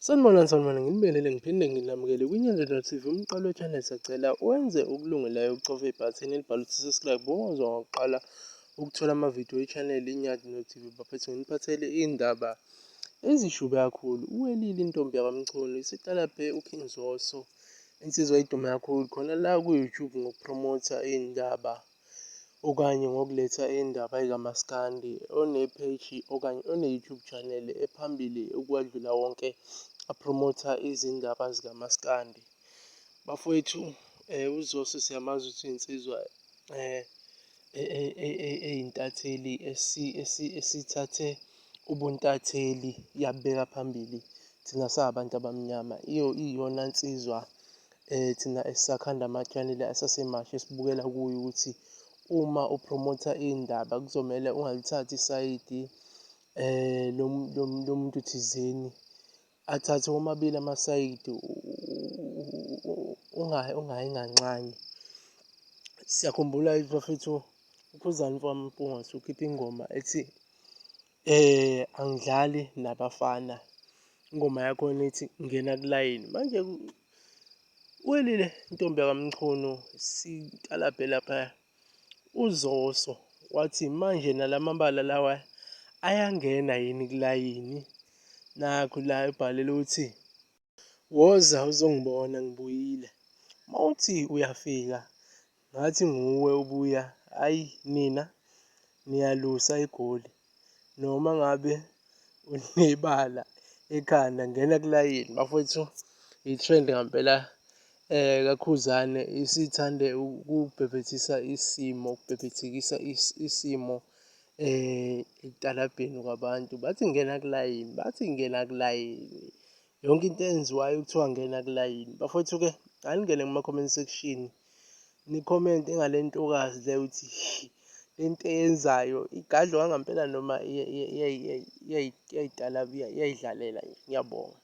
Sanibona, nginibelele ngiphinde nginamukele kwiNyanda TV umqalo we-channel. Sacela wenze okulungelayo ucofa ibhathini elibhalwe ukuthi subscribe ukuzwa ngokuqala ukuthola amavidiyo e-channel iNyanda TV. Baphethe nginiphathele iy'ndaba ezishube kakhulu. Uwelile intombi yakwamchunu isitalabhe uKing Zoso insizwa idume kakhulu khona la ku-YouTube ngokupromotha iy'ndaba okanye ngokuletha iy'ndaba ezikamaskandi, one-page okanye one-YouTube channel ephambili ukwadlula wonke apromotha izindaba zikamaskandi. Bafowethu, uZoso siyamazi ukuthi insizwa eyintatheli esithathe ubuntatheli yabubeka phambili thina sabantu abamnyama. Iyona nsizwa thina esisakhanda ama-channel asasemasha esibukela kuyo ukuthi uma upromotha iy'ndaba kuzomele ungalithathi isayidi lomuntu thizeni, athathe womabili amasayidi, ungayi ngancane. Siyakhumbula bafethu uKhuzani Mpumalanga ukhipha ingoma ethi angidlali nabafana, ingoma yakhona ethi ngena kulayini. Manje uwelile intombi yakwamchunu sitalabhe laphaya uZoso wathi manje nalamabala lawa ayangena yini kulayini. Nakhu la ebhalele ukuthi woza uzongibona ngibuyile, mawuthi uyafika ngathi nguwe ubuya, hhayi nina niyalusa eGoli, noma ngabe unebala ekhanda ngena kulayini. Bafowethu, i-trend ngampela kaKhuzani isithande ukubhebhethisa ukubhebhethekisa isimo ekutalabheni kwabantu. Bathi ngena kulayini, yonke into eyenziwayo kuthiwa ngena kulayini. Bafowethu-ke aningene kuma-comment section nikhomente ngale ntokazi le ukuthi le nto eyenzayo igadliwe kangempela noma iyayidlalela nje. Ngiyabonga.